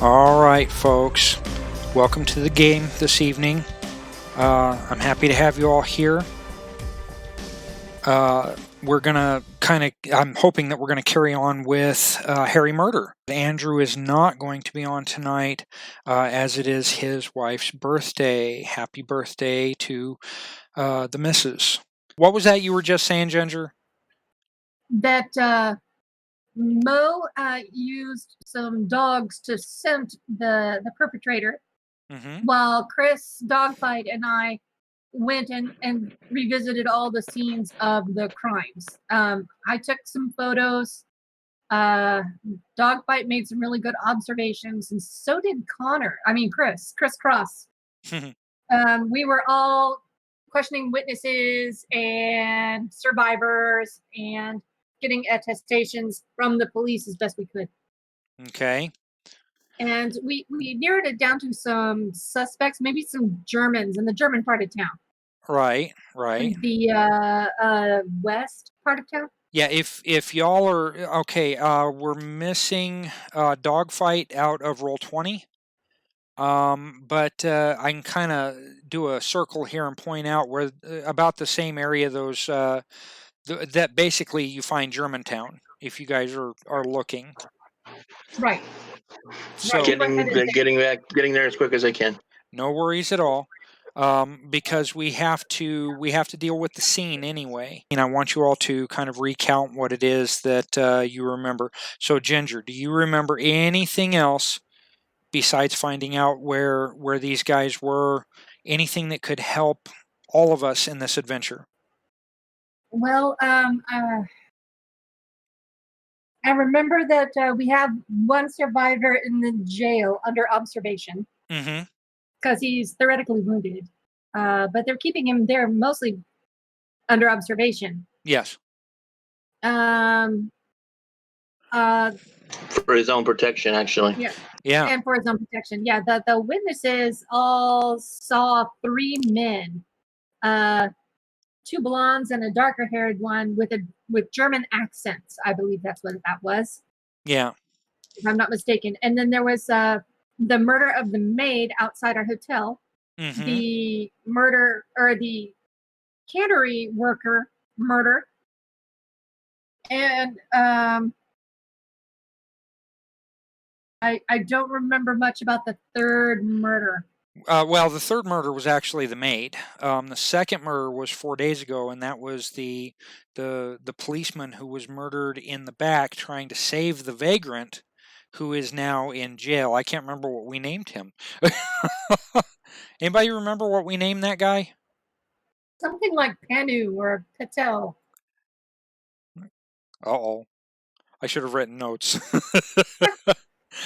All right, folks. Welcome to the game this evening. I'm happy to have you all here. We're going to I'm hoping that we're going to carry on with Harry Murder. Andrew is not going to be on tonight as it is his wife's birthday. Happy birthday to the missus. What was that you were just saying, Ginger? That Mo used some dogs to scent the perpetrator, while Chris Dogfight and I went and revisited all the scenes of the crimes. I took some photos. Dogfight made some really good observations, and so did Chris Cross. We were all questioning witnesses and survivors and getting attestations from the police as best we could. Okay. And we narrowed it down to some suspects, maybe some Germans in the German part of town. Right. The west part of town. Yeah, if y'all are okay, we're missing Dogfight out of roll 20. But I can kind of do a circle here and point out where about the same area those that basically you find Germantown if you guys are looking. Right. So getting there as quick as I can. No worries at all. Because we have to deal with the scene anyway. And I want you all to kind of recount what it is that you remember. So Ginger, do you remember anything else besides finding out where these guys were? Anything that could help all of us in this adventure? Well, I remember that we have one survivor in the jail under observation. Because he's theoretically wounded. But they're keeping him there mostly under observation. Yes. For his own protection, actually. Yeah. And for his own protection. Yeah, the witnesses all saw three men. Two blondes and a darker haired one with German accents. I believe that's what that was. Yeah. If I'm not mistaken. And then there was the murder of the maid outside our hotel, the murder or the cannery worker murder, and I don't remember much about the third murder. Well, the third murder was actually the maid. The second murder was 4 days ago, and that was the policeman who was murdered in the back trying to save the vagrant, who is now in jail. I can't remember what we named him. Anybody remember what we named that guy? Something like Panu or Patel. Uh-oh. I should have written notes.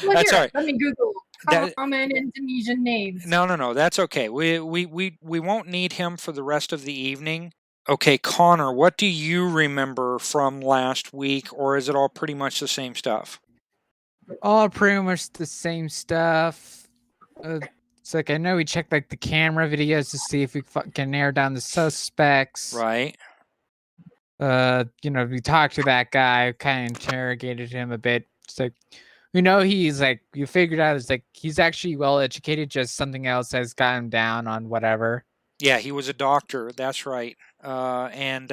That's all right. Let me Google common Indonesian names. No. That's okay. We won't need him for the rest of the evening. Okay, Connor, what do you remember from last week, or is it all pretty much the same stuff? All pretty much the same stuff. It's like I know we checked like the camera videos to see if we can narrow down the suspects. Right. We talked to that guy, kind of interrogated him a bit. It's like, he's like, you figured out it's like he's actually well educated. Just something else has got him down on whatever. Yeah, he was a doctor. That's right. And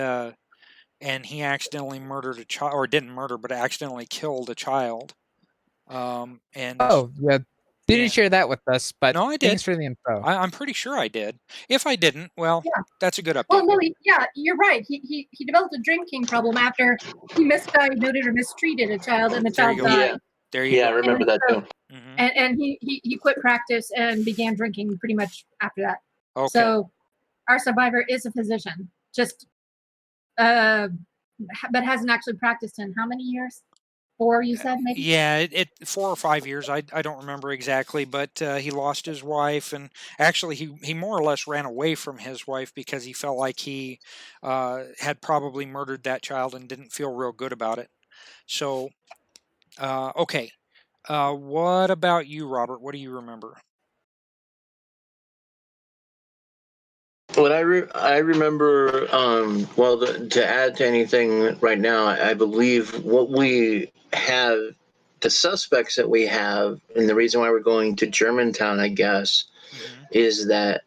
he accidentally murdered a child, or didn't murder, but accidentally killed a child. Didn't share that with us, but no, I did. Thanks for the info. I'm pretty sure I did. If I didn't, well, that's a good update. Well, no, you're right. He developed a drinking problem after he misdiagnosed or mistreated a child, and the child died. There you go. I remember that too. And he quit practice and began drinking pretty much after that. Okay. So our survivor is a physician, but hasn't actually practiced in how many years? 4, you said, maybe? Yeah, 4 or 5 years. I don't remember exactly, but he lost his wife, and actually he more or less ran away from his wife because he felt like he had probably murdered that child and didn't feel real good about it. So, okay. What about you, Robert? What do you remember? What I remember, to add to anything right now, I believe what we have the suspects that we have, and the reason why we're going to Germantown, I guess, is that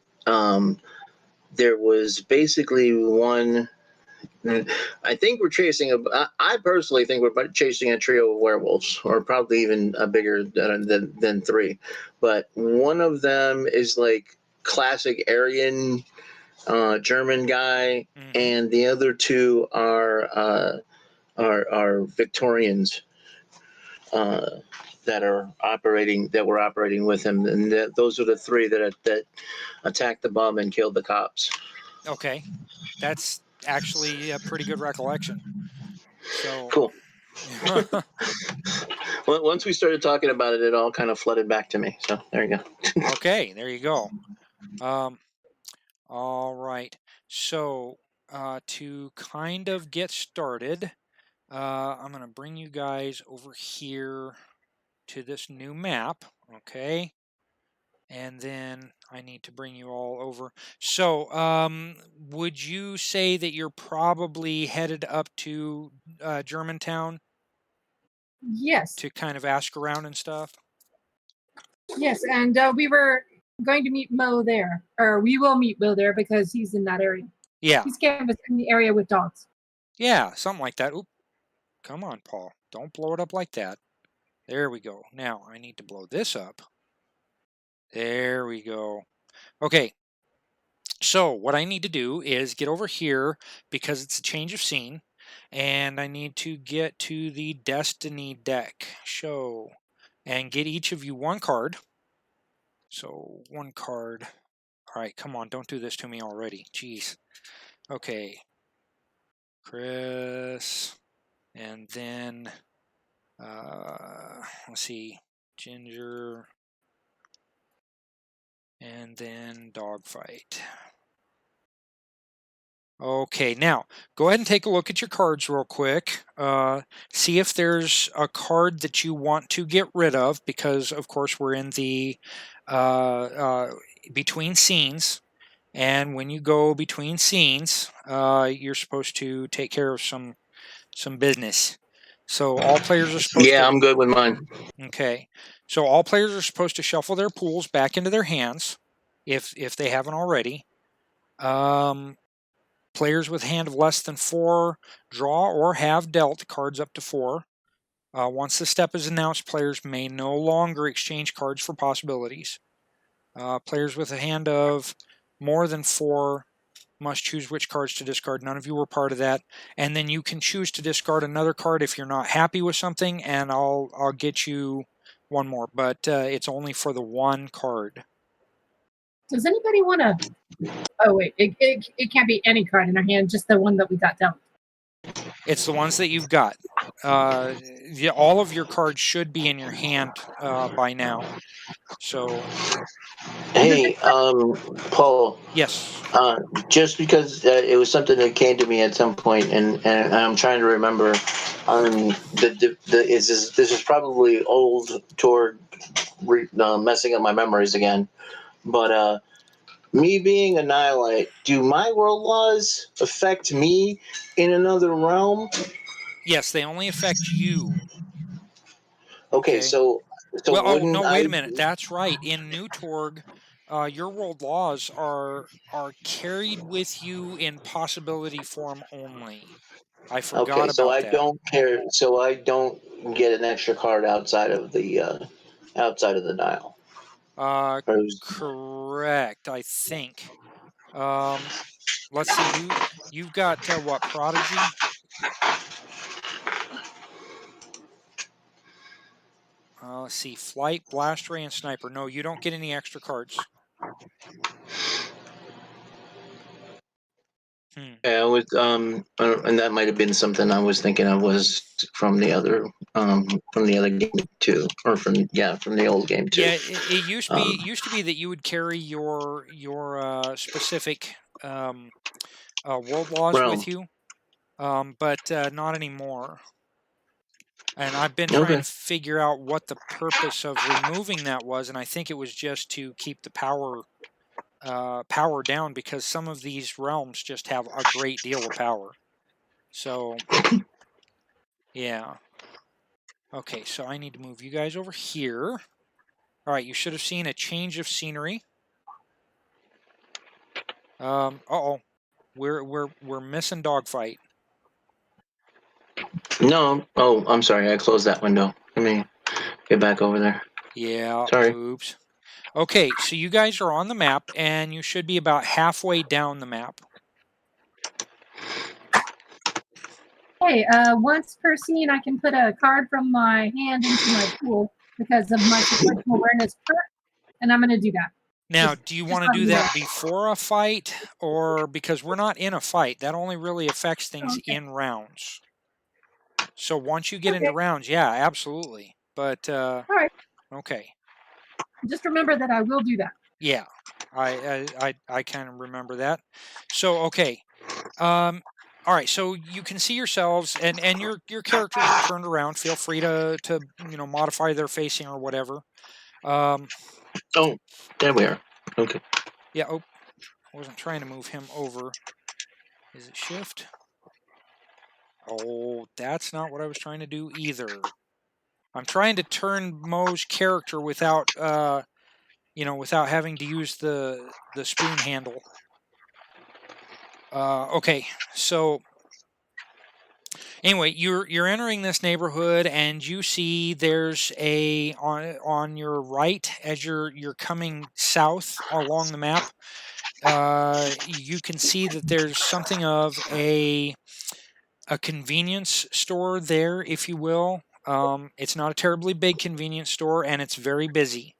there was basically one. I think we're chasing I personally think we're chasing a trio of werewolves, or probably even a bigger than three. But one of them is like classic Aryan German guy, and the other two are Victorians that were operating with him, and those are the three that attacked the bomb and killed the cops. Okay, that's actually a pretty good recollection. So cool. Once we started talking about it, it all kind of flooded back to me. So there you go. Okay, there you go. All right. So to kind of get started, I'm going to bring you guys over here to this new map. Okay. And then I need to bring you all over. So would you say that you're probably headed up to Germantown? Yes. To kind of ask around and stuff? Yes, and we were going to meet Mo there, or we will meet Mo there because he's in that area. Yeah. He's canvassing the area with dogs. Yeah, something like that. Oop. Come on, Paul. Don't blow it up like that. There we go. Now I need to blow this up. There we go. Okay. So what I need to do is get over here because it's a change of scene, and I need to get to the Destiny deck. Show. And get each of you one card. So one card. All right, come on. Don't do this to me already. Jeez. Okay. Chris. And then, let's see. Ginger. And then Dogfight. Okay, now go ahead and take a look at your cards real quick. See if there's a card that you want to get rid of, because of course we're in the between scenes, and when you go between scenes, you're supposed to take care of some business. So all players are supposed to. Yeah, I'm good with mine. Okay, so all players are supposed to shuffle their pools back into their hands, if they haven't already. Players with a hand of less than 4 draw or have dealt cards up to 4. Once the step is announced, players may no longer exchange cards for possibilities. Players with a hand of more than 4 must choose which cards to discard. None of you were part of that. And then you can choose to discard another card if you're not happy with something, and I'll get you one more. But it's only for the one card. Does anybody want to... Oh, wait. It can't be any card in our hand, just the one that we got dealt. It's the ones that you've got. All of your cards should be in your hand by now. So... Hey, Paul. Yes. Just because it was something that came to me at some point, and I'm trying to remember. This is probably old Torg messing up my memories again. But me being a Nihilite, do my world laws affect me in another realm? Yes, they only affect you. Okay, so well, wouldn't no, wait a minute. That's right. In New Torg, your world laws are carried with you in possibility form only. I forgot about that. I don't care. So I don't get an extra card outside of the dial. Correct, I think. Let's see. You've got what, Prodigy? Let's see. Flight, Blast Ray, and Sniper. No, you don't get any extra cards. Yeah, I was, and that might have been something I was thinking of was from the other game too, or from the old game too. Yeah, it used to be that you would carry your specific world laws with you, but not anymore. And I've been trying to figure out what the purpose of removing that was, and I think it was just to keep the power down, because some of these realms just have a great deal of power. So, yeah. Okay, so I need to move you guys over here. All right, you should have seen a change of scenery. Uh-oh. We're missing dogfight. No. Oh, I'm sorry. I closed that window. Let me get back over there. Yeah, Sorry. oops. Okay, so you guys are on the map, and you should be about halfway down the map. Hey, once per scene, I can put a card from my hand into my pool because of my situational awareness perk, and I'm going to do that. Now, do you want to do that before a fight, or because we're not in a fight? That only really affects things in rounds. So once you get into rounds, yeah, absolutely. But all right. Okay. Just remember that I will do that. Yeah, I kind of remember that. So okay, all right. So you can see yourselves, and your characters are turned around. Feel free to modify their facing or whatever. Oh, there we are. Okay. Yeah. Oh, I wasn't trying to move him over. Is it shift? Oh, that's not what I was trying to do either. I'm trying to turn Mo's character without without having to use the spoon handle. Okay, so anyway, you're entering this neighborhood, and you see there's a on your right as you're coming south along the map. You can see that there's something of a convenience store there, if you will. It's not a terribly big convenience store, and it's very busy.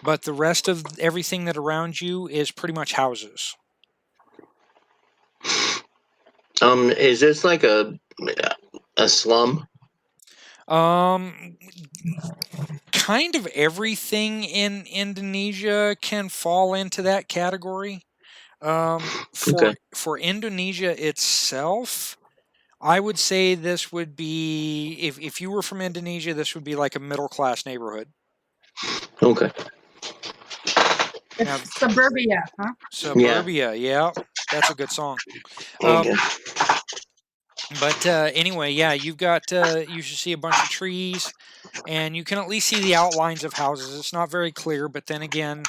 But the rest of everything that around you is pretty much houses. Is this like a slum? Kind of everything in Indonesia can fall into that category. For Indonesia itself, I would say this would be, if you were from Indonesia, this would be like a middle class neighborhood. Okay. It's suburbia, huh? Suburbia, yeah, that's a good song. Okay. But anyway, yeah, you've got you should see a bunch of trees, and you can at least see the outlines of houses. It's not very clear, but then again,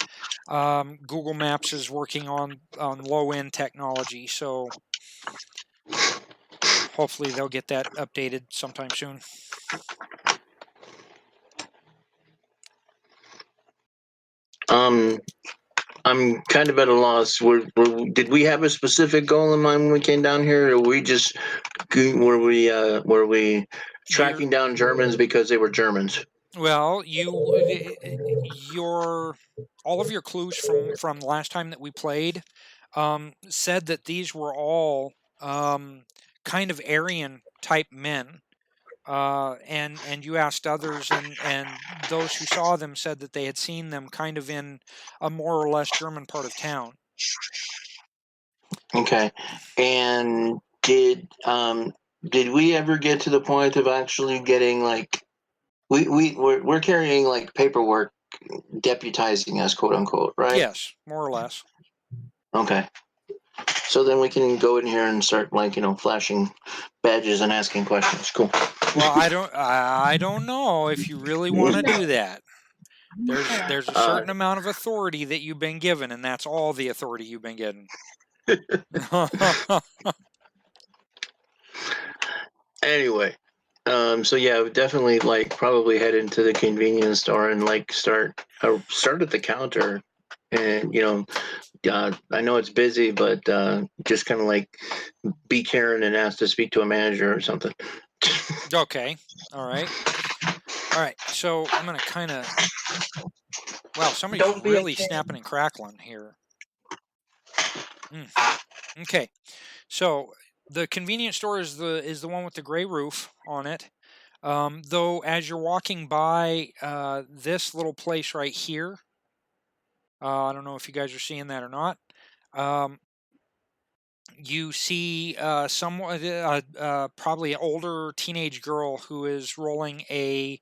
Google Maps is working on low end technology, so hopefully they'll get that updated sometime soon. I'm kind of at a loss. Did we have a specific goal in mind when we came down here, or were we tracking down Germans because they were Germans? Well, all of your clues from the last time that we played said that these were all kind of Aryan type men. And you asked others, and those who saw them said that they had seen them kind of in a more or less German part of town. Okay. And did we ever get to the point of actually getting like we're carrying like paperwork deputizing us, quote unquote, right? Yes, more or less. Okay. So then we can go in here and start like flashing badges and asking questions. Cool. Well, I don't know if you really want to do that. There's a certain amount of authority that you've been given, and that's all the authority you've been given. Anyway, so yeah, definitely like probably head into the convenience store and like start at the counter, and I know it's busy, but just kind of like be Karen and ask to speak to a manager or something. Okay. All right. So I'm gonna kind of. Wow, somebody's really snapping and crackling here. Okay. So the convenience store is the one with the gray roof on it. Though as you're walking by this little place right here, I don't know if you guys are seeing that or not. You see probably an older teenage girl who is rolling a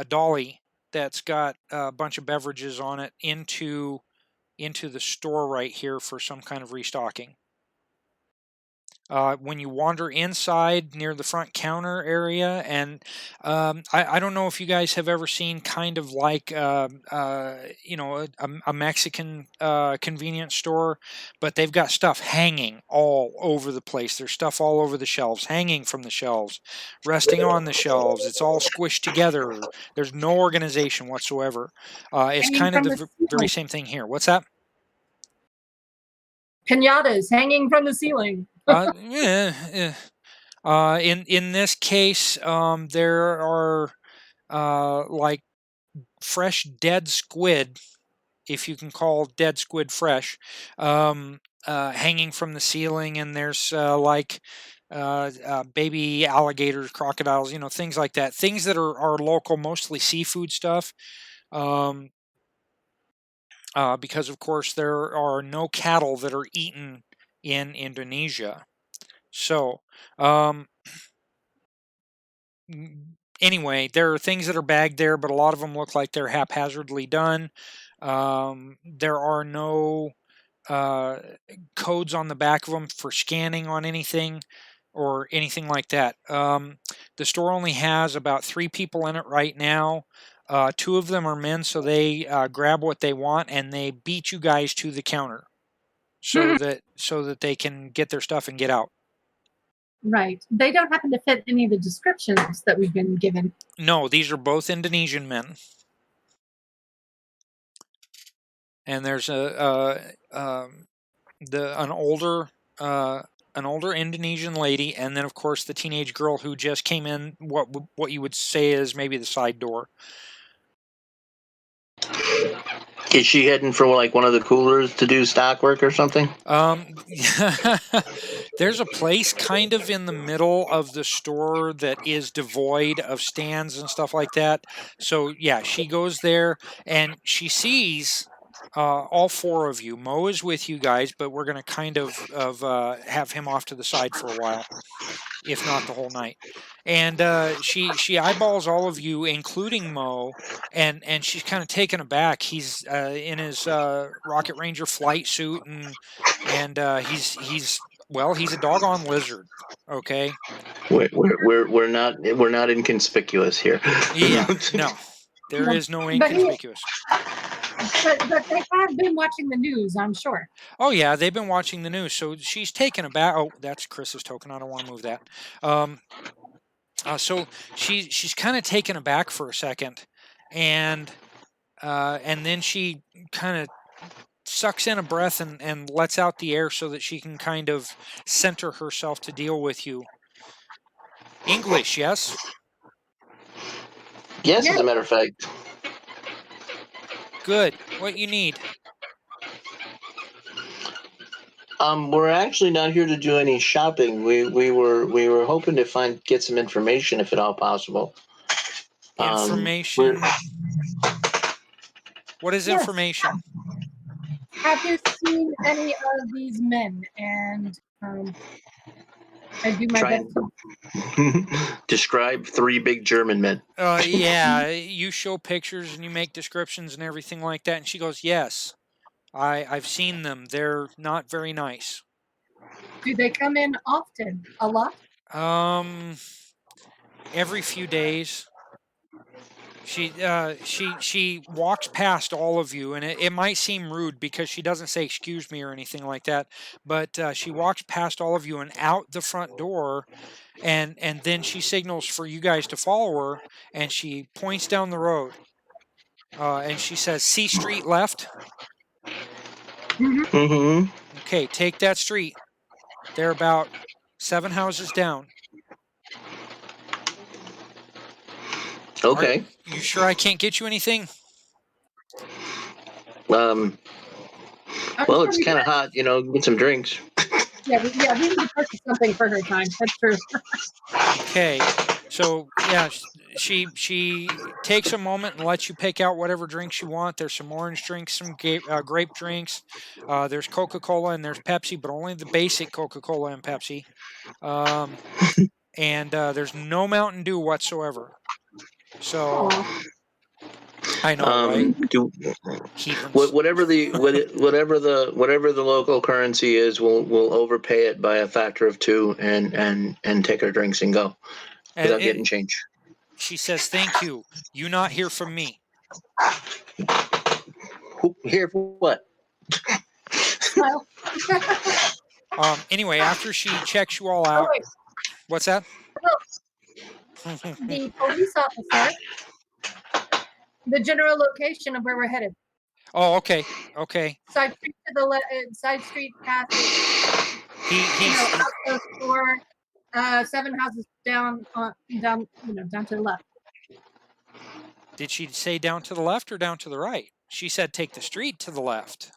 dolly that's got a bunch of beverages on it into the store right here for some kind of restocking. when you wander inside near the front counter area. And I don't know if you guys have ever seen kind of like a Mexican convenience store, but they've got stuff hanging all over the place. There's stuff all over the shelves, hanging from the shelves, resting on the shelves. It's all squished together. There's no organization whatsoever. It's kind of the very same thing here. What's that? Pinatas hanging from the ceiling. In this case, there are like fresh dead squid, if you can call dead squid fresh, hanging from the ceiling, and there's baby alligators, crocodiles, things like that. Things that are local, mostly seafood stuff. Because of course there are no cattle that are eaten in Indonesia. So, anyway, there are things that are bagged there, but a lot of them look like they're haphazardly done. There are no codes on the back of them for scanning on anything or anything like that. The store only has about 3 people in it right now. 2 of them are men, so they grab what they want and they beat you guys to the counter so that they can get their stuff and get out. Right. They don't happen to fit any of the descriptions that we've been given. No, these are both Indonesian men. And there's an older Indonesian lady, and then of course the teenage girl who just came in. What you would say is maybe the side door. Is she heading for like one of the coolers to do stock work or something? There's a place kind of in the middle of the store that is devoid of stands and stuff like that. So yeah, she goes there and she sees all 4 of you. Mo is with you guys, but we're going to kind of have him off to the side for a while, if not the whole night. And she eyeballs all of you, including Mo, and she's kind of taken aback. He's in his Rocket Ranger flight suit, and he's a doggone lizard. Okay. We're not inconspicuous here. Yeah. No, there is no inconspicuous. But they have been watching the news, I'm sure. Oh yeah, they've been watching the news. So she's taken aback. Oh, that's Chris's token. I don't want to move that. So she's kind of taken aback for a second, and then she kind of sucks in a breath and lets out the air so that she can kind of center herself to deal with you. English, yes? Yes, as a matter of fact. Good. What you need? We're actually not here to do any shopping. We were hoping to get some information, if at all possible. Information. What is information? Have you seen any of these men? And I do my best to describe 3 big German men. Yeah, you show pictures and you make descriptions and everything like that. And she goes, yes, I've seen them. They're not very nice. Do they come in often? A lot? Every few days. She walks past all of you, and it might seem rude because she doesn't say excuse me or anything like that, but she walks past all of you and out the front door, and then she signals for you guys to follow her, and she points down the road, and she says, C Street left. Mm-hmm. Okay, take that street. They're about 7 houses down. Okay. Are you sure I can't get you anything? Well, it's kind of hot, get some drinks. Yeah, we need to purchase something for her time. That's true. Okay, so yeah, she takes a moment and lets you pick out whatever drinks you want. There's some orange drinks, some grape drinks. There's Coca-Cola and there's Pepsi, but only the basic Coca-Cola and Pepsi. And there's no Mountain Dew whatsoever. So I know, right? Heathens. Whatever the local currency is, we'll overpay it by a factor of 2 and take our drinks and go without getting change. She says, "Thank you. You not hear from me." Here for what? Anyway, after she checks you all out, what's that? The police officer, the general location of where we're headed. Oh, okay. Side street to the left. Side street past. He's for 7 houses down to the left. Did she say down to the left or down to the right? She said take the street to the left.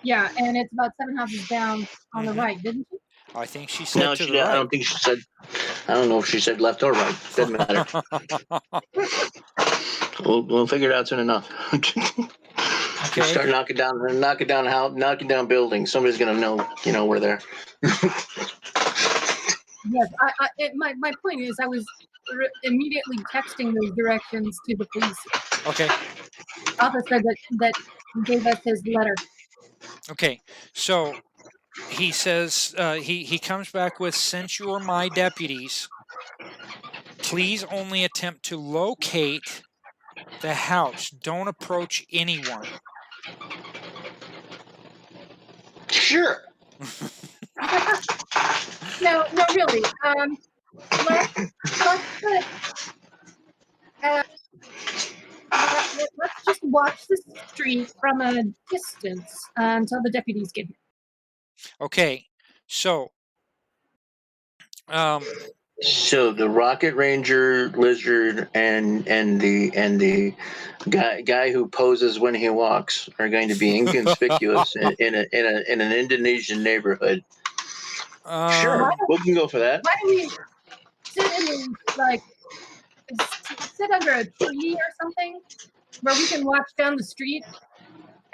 Yeah, and it's about 7 houses down on the right, didn't she? I think she said to the right. I don't think she said. I don't know if she said left or right. Doesn't matter. We'll figure it out soon enough. Okay. Start knocking down buildings. Somebody's gonna know we're there. Yes, my point is, I was immediately texting those directions to the police. Okay. Officer that gave us his letter. Okay, so he says he comes back with, "Since you're my deputies, please only attempt to locate the house. Don't approach anyone." Sure. No, really. Let's just watch the street from a distance until the deputies get here. Okay, so so the Rocket Ranger, Lizard, and the guy who poses when he walks are going to be inconspicuous in an Indonesian neighborhood. Sure, we can go for that. Why don't we sit under a tree or something where we can watch down the street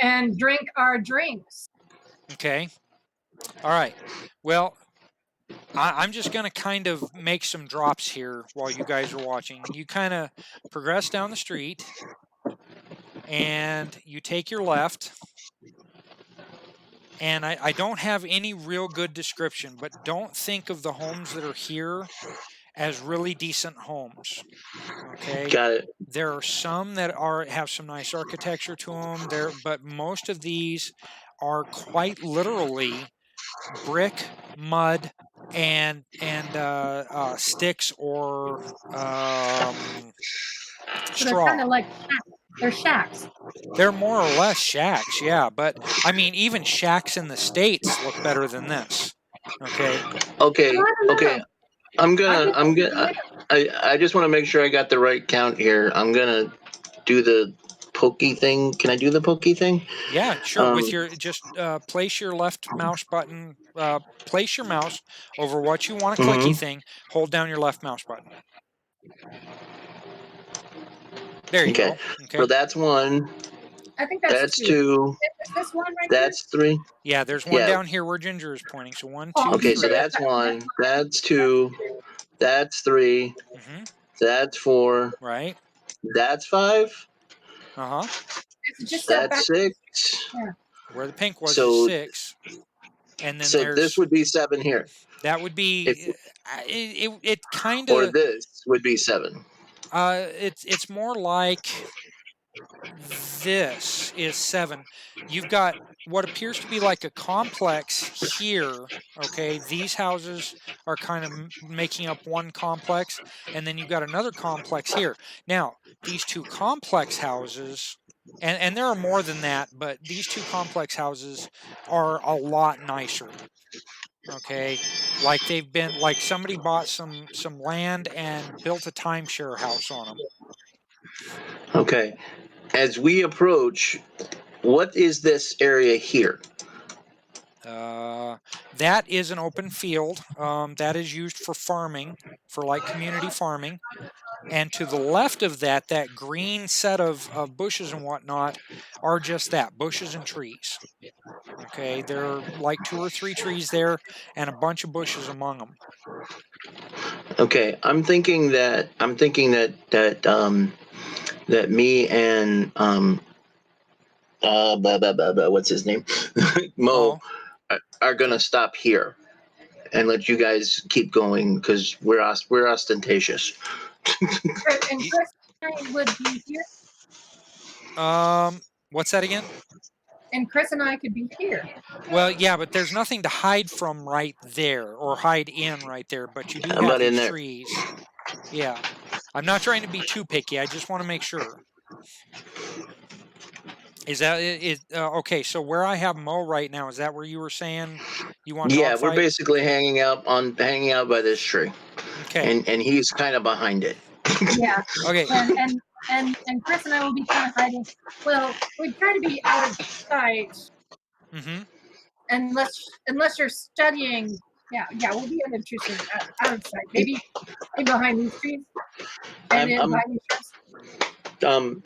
and drink our drinks? Okay. All right. Well, I'm just going to kind of make some drops here while you guys are watching. You kind of progress down the street, and you take your left. And I don't have any real good description, but don't think of the homes that are here as really decent homes. Okay. Got it. There are some that have some nice architecture to them there, but most of these are quite literally brick, mud, and sticks or So they're kind of like they're shacks. They're more or less shacks, yeah. But I mean, even shacks in the States look better than this. Okay. I just want to make sure I got the right count here. I'm gonna do the pokey thing. Can I do the pokey thing? Yeah, sure. With your place your left mouse button. Place your mouse over what you want a clicky thing. Hold down your left mouse button. There you go. Okay. So that's 1. I think that's 2. Is this 1 right That's 3. Yeah, there's one down here where Ginger is pointing. So 1, 2, 3. Okay, so that's 1. That's 2. That's 3. That's 4. Right. That's 5. That's 6. Yeah. Where the pink was is 6. And then this would be 7 here. That would be it kind of. Or this would be 7. It's more like this is 7. You've got what appears to be like a complex here. Okay, these houses are kind of making up one complex, and then you've got another complex here. Now, these 2 complex houses, and there are more than that, but these 2 complex houses are a lot nicer. Okay, like somebody bought some land and built a timeshare house on them. Okay, as we approach, what is this area here? That is an open field. That is used for farming, for like community farming. And to the left of that green set of bushes and whatnot are just that, bushes and trees. Okay, there are like 2 or 3 trees there and a bunch of bushes among them. Okay, I'm thinking that that me and what's his name, Mo, are gonna stop here and let you guys keep going because we're ostentatious. And Chris and I would be here. What's that again? And Chris and I could be here. Well, yeah, but there's nothing to hide from right there or hide in right there. But you do I'm have not in these there. trees. Yeah, I'm not trying to be too picky. I just want to make sure. Is that okay? So where I have Mo right now, is that where you were saying you want Yeah, dogfight? we're basically hanging out by this tree. Okay. And he's kind of behind it. Yeah. Okay. And Chris and I will be kind of hiding. Well, we try to be out of sight. Mm-hmm. Unless you're studying. Yeah, we'll be unobtrusive out of sight. Maybe behind these trees. And then behind these trees.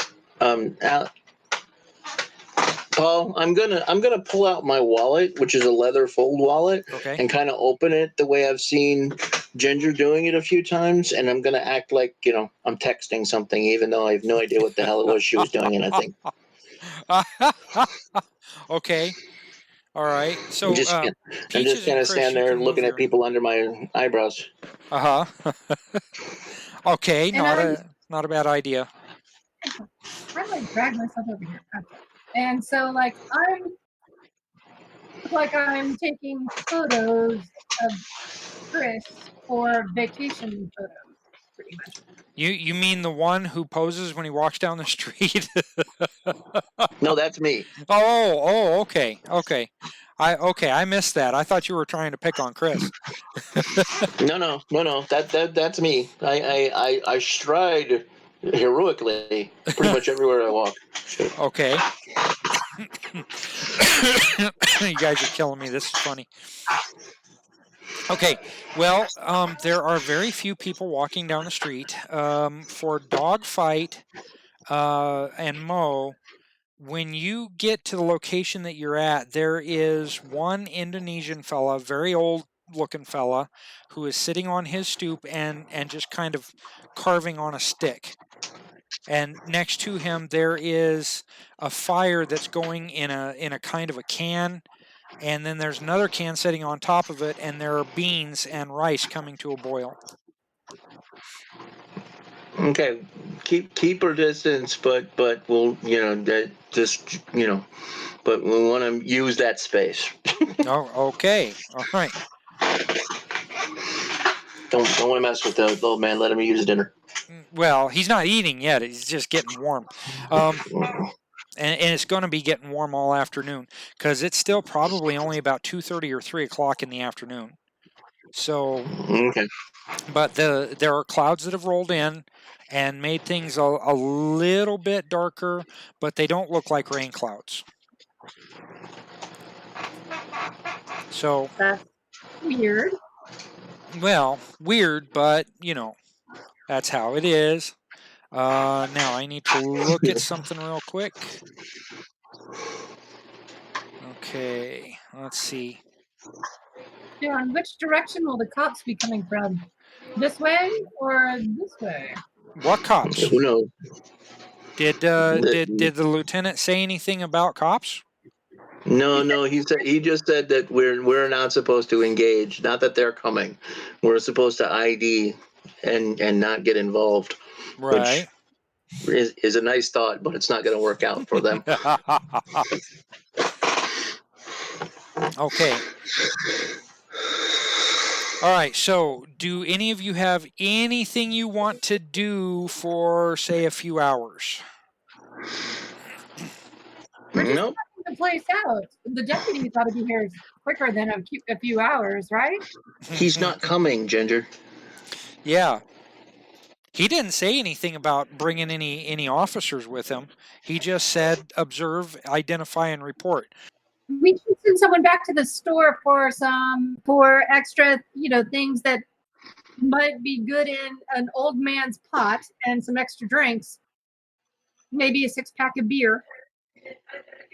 Paul, I'm gonna pull out my wallet, which is a leather fold wallet, Okay. and kind of open it the way I've seen Ginger doing it a few times, and I'm gonna act like I'm texting something, even though I have no idea what the hell it was she was doing, and I think. Okay. All right. So I'm just Peaches gonna and Chris, stand you there can looking move at people under my eyebrows. Okay, And not a bad idea. I like drag myself over here. Okay. And so I'm taking photos of Chris for vacation photos, pretty much. You mean the one who poses when he walks down the street? No, that's me. Oh, okay. I missed that. I thought you were trying to pick on Chris. No. That's me. I stride heroically pretty much everywhere I walk. Okay. You guys are killing me. This is funny. Okay, well, there are very few people walking down the street. For Dogfight and Mo, when you get to the location that you're at, there is one Indonesian fella, very old looking fella, who is sitting on his stoop and just kind of carving on a stick. And next to him, there is a fire that's going in a kind of a can. And then there's another can sitting on top of it, and there are beans and rice coming to a boil. Okay, keep our distance, but we'll but we want to use that space. Oh, okay, all right. Don't want to mess with the old man. Let him use dinner. Well, he's not eating yet; he's just getting warm. And it's going to be getting warm all afternoon because it's still probably only about 2:30 or 3 o'clock in the afternoon. So, okay. But there are clouds that have rolled in and made things a little bit darker, but they don't look like rain clouds. So that's weird. Well, weird, but that's how it is. Now I need to look at something real quick. Okay, let's see. Yeah, in which direction will the cops be coming from? This way or this way? What cops? Who knows? Did the lieutenant say anything about cops? No. He just said that we're not supposed to engage. Not that they're coming. We're supposed to ID and not get involved. Right. Which is a nice thought, but it's not going to work out for them. Okay. All right, so do any of you have anything you want to do for, say, a few hours? We're just Nope. checking the place out. The deputy thought to be here quicker than a few hours, right? He's not coming, Ginger. Yeah. He didn't say anything about bringing any officers with him. He just said observe, identify, and report. We can send someone back to the store for extra, things that might be good in an old man's pot and some extra drinks. Maybe a 6-pack of beer.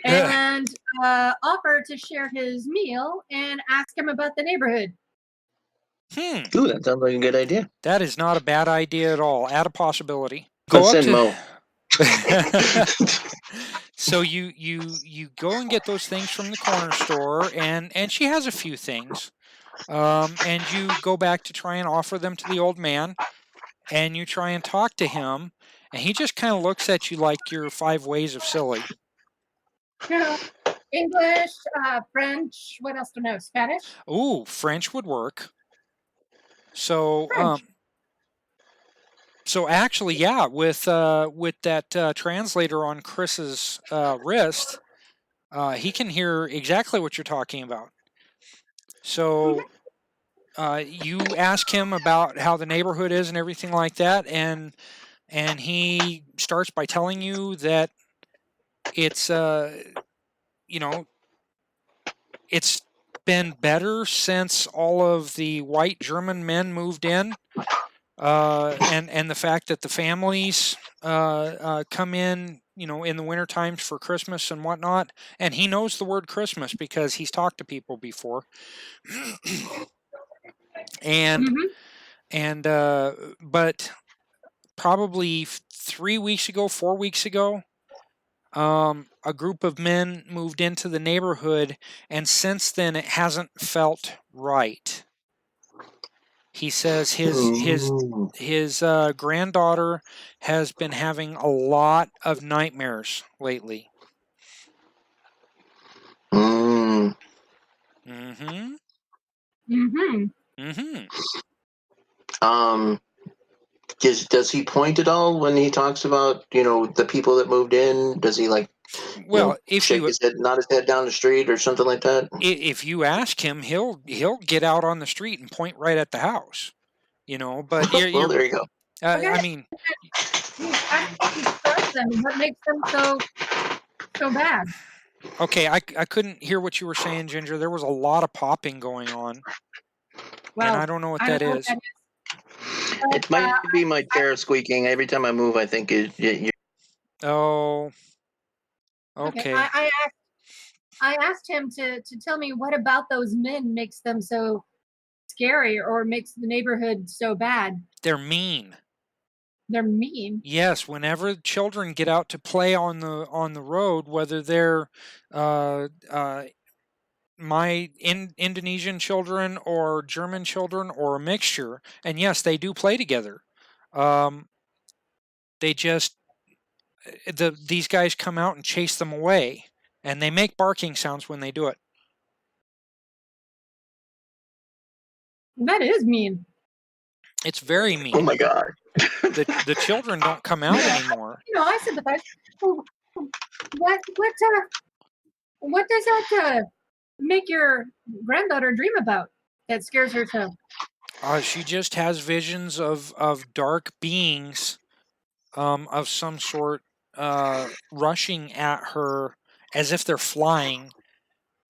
And offer to share his meal and ask him about the neighborhood. Ooh, that sounds like a good idea. That is not a bad idea at all. Add a possibility. Let's send Mo. So you go and get those things from the corner store, and she has a few things, and you go back to try and offer them to the old man, and you try and talk to him, and he just kind of looks at you like you're 5 ways of silly. English, French. What else to know? Spanish. Ooh, French would work. So French. So actually, yeah, with that translator on Chris's wrist, he can hear exactly what you're talking about. So you ask him about how the neighborhood is and everything like that, and he starts by telling you that it's it's been better since all of the white German men moved in. And the fact that the families come in, in the winter times for Christmas and whatnot, and he knows the word Christmas because he's talked to people before. and but probably 3 weeks ago, 4 weeks ago, a group of men moved into the neighborhood, and since then it hasn't felt right. He says his granddaughter has been having a lot of nightmares lately. Mm. Mm-hmm. Mm-hmm. Mm-hmm. Does he point at all when he talks about the people that moved in? Does he Well, if shake you his head, nod his head down the street or something like that? if you ask him, he'll get out on the street and point right at the house. But Well, there you go. Okay. I mean, describe them. What makes them so bad? okay, I couldn't hear what you were saying, Ginger. There was a lot of popping going on, and I don't know what that is. It might be my chair squeaking every time I move. I think it. Oh. Okay. I asked him to tell me what about those men makes them so scary or makes the neighborhood so bad. They're mean. They're mean. Yes, whenever children get out to play on the road, whether they're my Indonesian children or German children or a mixture, and yes, they do play together. They just these guys come out and chase them away, and they make barking sounds when they do it. That is mean. It's very mean. Oh my God. The children don't come out anymore. I sympathize. What does that make your granddaughter dream about that scares her so? She just has visions of dark beings of some sort rushing at her as if they're flying,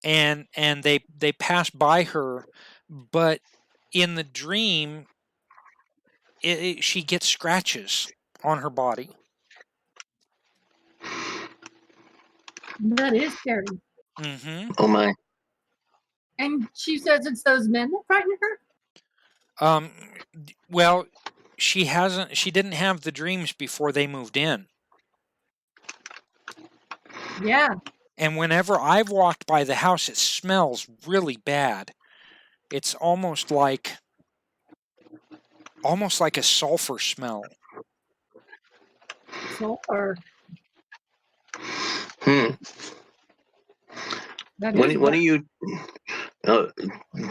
and they pass by her, but in the dream she gets scratches on her body. That is scary. Mm-hmm. Oh my. And she says it's those men that frighten her? Well, she didn't have the dreams before they moved in. Yeah. And whenever I've walked by the house, it smells really bad. It's almost like a sulfur smell. Sulfur. One of you,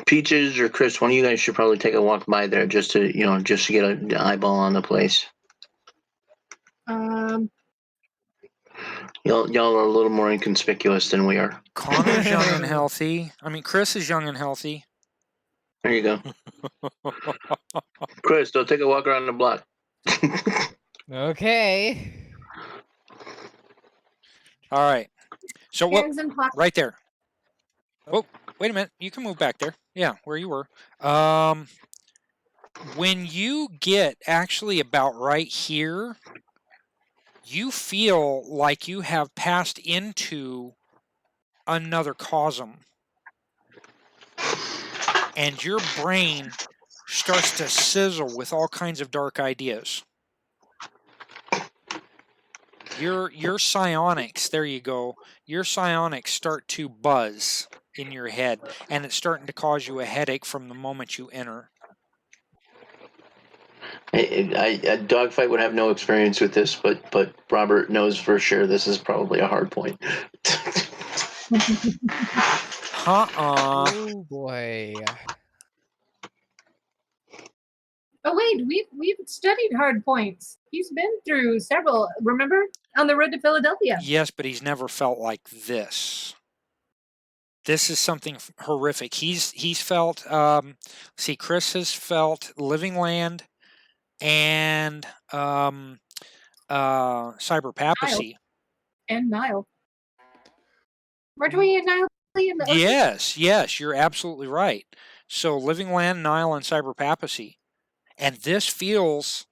Peaches or Chris, one of you guys should probably take a walk by there just to get an eyeball on the place. Y'all are a little more inconspicuous than we are. Connor's young and healthy. I mean, Chris is young and healthy. There you go. Chris, don't take a walk around the block. Okay. All right. So what? Right there. Oh, wait a minute. You can move back there. Yeah, where you were. When you get actually about right here, you feel like you have passed into another cosm. And your brain starts to sizzle with all kinds of dark ideas. your psionics, there you go. Your psionics start to buzz in your head, and it's starting to cause you a headache from the moment you enter. A dogfight would have no experience with this, but Robert knows for sure this is probably a hard point. Oh boy. Oh wait, we've studied hard points. He's been through several. Remember on the road to Philadelphia? Yes, but he's never felt like this. This is something horrific. He's felt. See, Chris has felt Living Land and cyber papacy. And Nile. Weren't we in Nile? In the Yes, you're absolutely right. So Living Land, Nile, and cyber papacy. And this feels,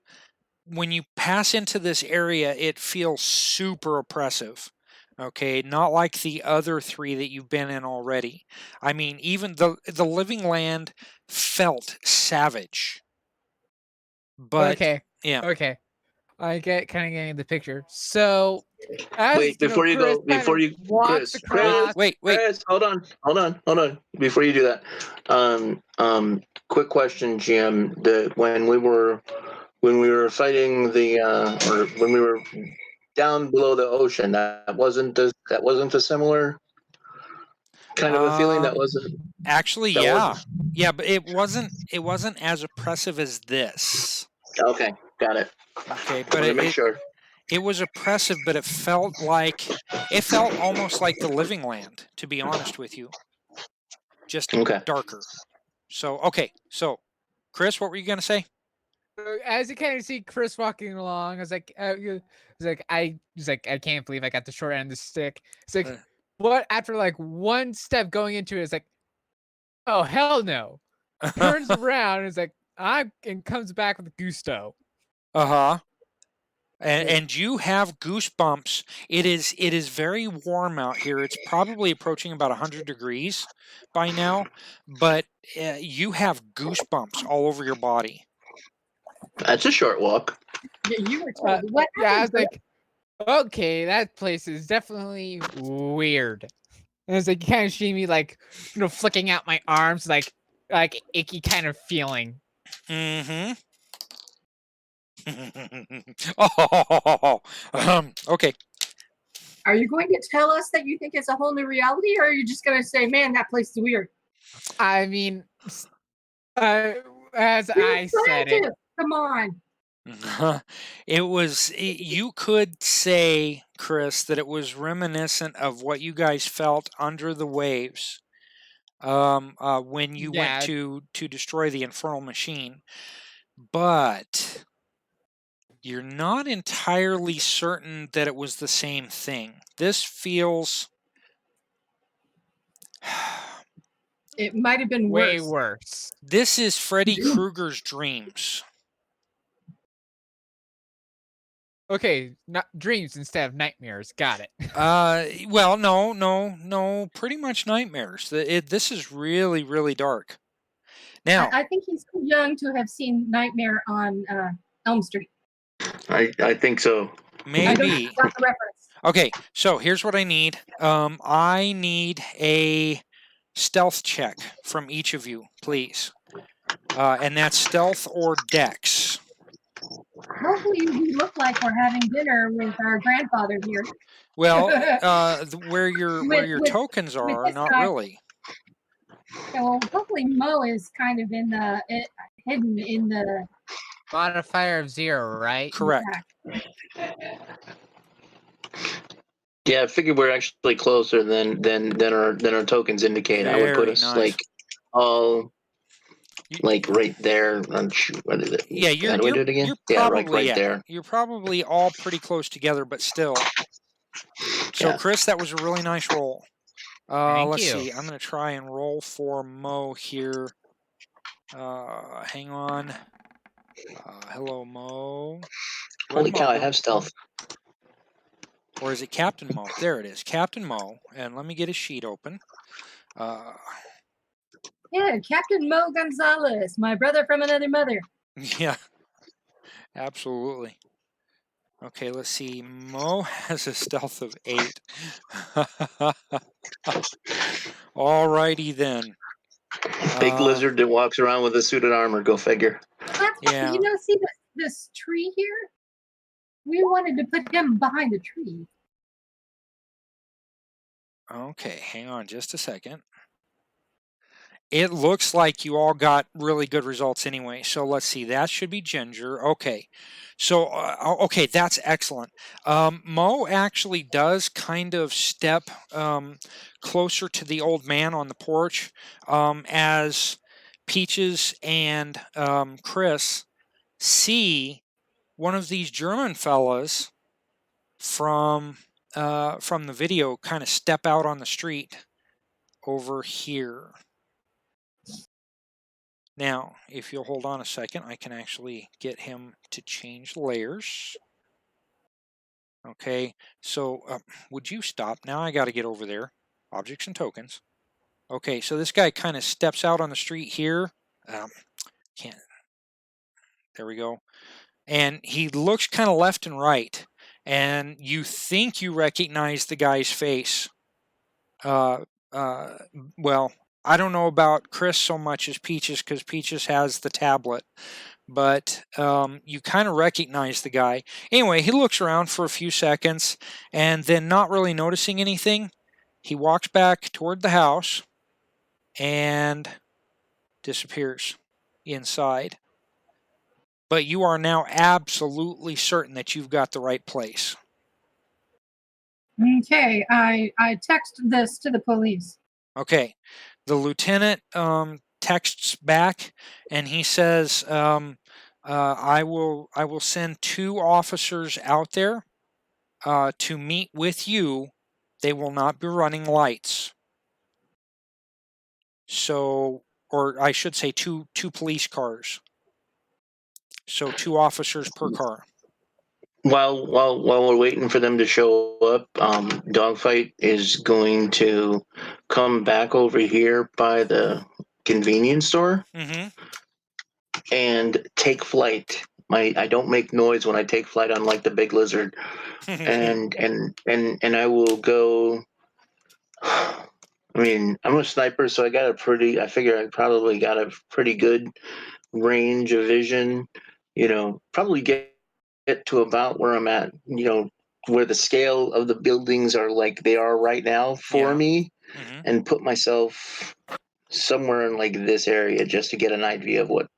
when you pass into this area, it feels super oppressive. Okay, not like the other three that you've been in already. I mean, even the Living Land felt savage. But okay. Yeah. Okay. I get kind of getting the picture. So, wait, before you go, wait, Chris, hold on. Before you do that, quick question, GM. When we were fighting or when we were down below the ocean, that wasn't a similar kind of a feeling. That wasn't actually, yeah, but it wasn't as oppressive as this. Okay, got it. Okay, but it was oppressive, but it felt almost like the Living Land, to be honest with you. Just darker. So Chris, what were you gonna say? As you kind of see Chris walking along, I was like, I can't believe I got the short end of the stick. It's like, what? After like one step going into it, it's like, oh hell no! Turns around and it's like, and comes back with gusto. And you have goosebumps. It is very warm out here. It's probably approaching about 100 degrees by now, but you have goosebumps all over your body. That's a short walk. Yeah, you were told. What happened? Yeah, I was like, okay, that place is definitely weird. And it's like, you kind of see me like, flicking out my arms, like icky kind of feeling. Mm-hmm. Okay. Are you going to tell us that you think it's a whole new reality, or are you just going to say, man, that place is weird? I mean, as I said it. Come on. You could say, Chris, that it was reminiscent of what you guys felt under the waves when you went to destroy the infernal machine. But you're not entirely certain that it was the same thing. This feels... It might have been way worse. This is Freddy Krueger's dreams. Okay, not dreams instead of nightmares. Got it. Well, no. Pretty much nightmares. This is really, really dark. Now, I think he's too young to have seen Nightmare on Elm Street. I think so. Maybe. I don't got the reference. Okay, so here's what I need. I need a stealth check from each of you, please. And that's stealth or dex. Hopefully we look like we're having dinner with our grandfather here. Well, where your tokens are, not really. So hopefully Mo is kind of hidden in the modifier of 0, right? Correct. Yeah, I figured we're actually closer than our tokens indicate. I would put us like all like right there. What is it? Yeah, you're do it again? Probably right there. You're probably all pretty close together, but still. So, Chris, that was a really nice roll. Let's see. I'm going to try and roll for Mo here. Hang on. Hello, Mo. Holy cow, I have stealth. Or is it Captain Mo? There it is, Captain Mo. And let me get his sheet open. Yeah, Captain Mo Gonzalez, my brother from another mother. Yeah, absolutely. Okay, let's see. Mo has a stealth of 8. Alrighty then. Big lizard that walks around with a suit of armor. Go figure. Yeah. See this tree here? We wanted to put him behind the tree. Okay, hang on just a second. It looks like you all got really good results anyway. So let's see. That should be Ginger. Okay. So, okay, that's excellent. Mo actually does kind of step closer to the old man on the porch as Peaches and Chris see one of these German fellas from the video kind of step out on the street over here. Now, if you'll hold on a second, I can actually get him to change layers. Okay, so would you stop? Now I got to get over there. Objects and tokens. Okay, so this guy kind of steps out on the street here. Can't. There we go. And he looks kind of left and right. And you think you recognize the guy's face. Well, I don't know about Chris so much as Peaches because Peaches has the tablet. But you kind of recognize the guy. Anyway, he looks around for a few seconds, and then not really noticing anything, he walks back toward the house and disappears inside. But you are now absolutely certain that you've got the right place. Okay, I text this to the police. Okay, the lieutenant texts back, and he says, I will send 2 officers out there to meet with you. They will not be running lights. So, or I should say 2 police cars. So 2 officers per car. While we're waiting for them to show up, Dogfight is going to come back over here by the convenience store and take flight. I don't make noise when I take flight, unlike the big lizard. and I will go. I mean, I'm a sniper, so I figure I probably got a pretty good range of vision. Probably get to about where I'm at, where the scale of the buildings are like they are right now for me, and put myself somewhere in like this area just to get an idea of what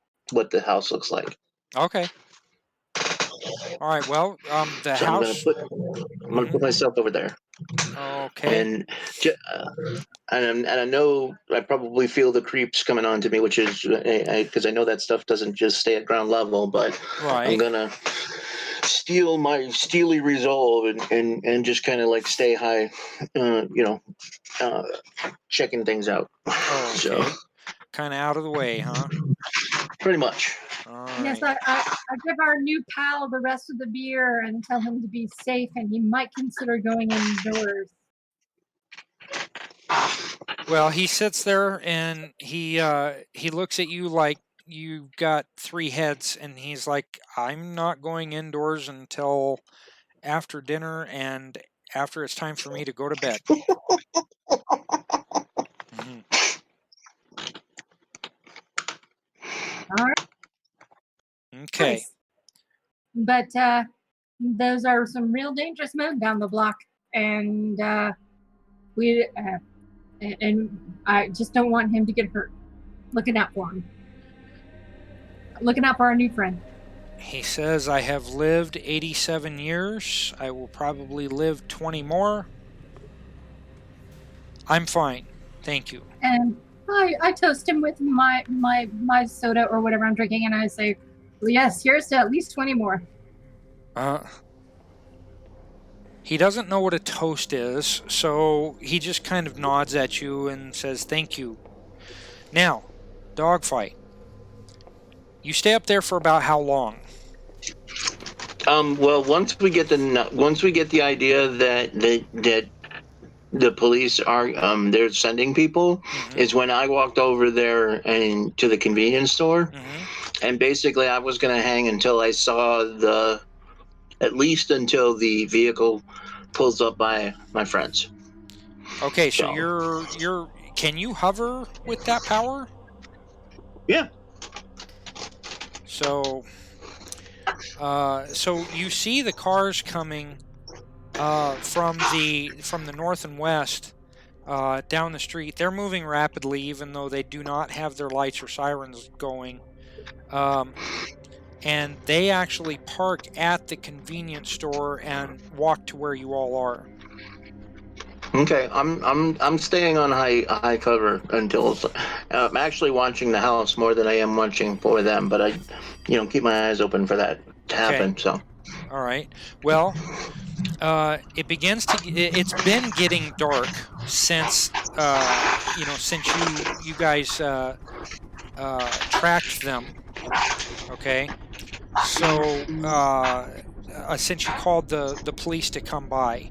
the house looks like. Okay. All right. Well, the so house. I'm gonna put myself over there. Okay. And I know I probably feel the creeps coming on to me, which is because I know that stuff doesn't just stay at ground level, but I'm gonna steel my steely resolve and just kind of like stay high, checking things out. Oh, okay. So, kind of out of the way, huh? Pretty much. Yes, I give our new pal the rest of the beer and tell him to be safe, and he might consider going indoors. Well, he sits there and he looks at you like you've got 3 heads, and he's like, I'm not going indoors until after dinner and after it's time for me to go to bed. All right. Okay. Nice. But those are some real dangerous men down the block, and I just don't want him to get hurt. Looking out for him. Looking out for our new friend. He says, I have lived 87 years. I will probably live 20 more. I'm fine. Thank you. And I toast him with my soda or whatever I'm drinking, and I say, well, yes, here's to at least 20 more. He doesn't know what a toast is, so he just kind of nods at you and says, thank you. Now, Dogfight. You stay up there for about how long? Well, once we get the idea that the police are they're sending people, is when I walked over there and to the convenience store, and basically I was gonna hang until I saw at least until the vehicle pulls up by my friends. Okay, so you're can you hover with that power? Yeah. So so you see the cars coming from the north and west down the street. They're moving rapidly, even though they do not have their lights or sirens going. And they actually park at the convenience store and walk to where you all are. Okay, I'm staying on high cover until I'm actually watching the house more than I am watching for them, but I, keep my eyes open for that to happen. So. All right. Well, it's been getting dark since since you guys tracked them. Okay. So since you called the police to come by.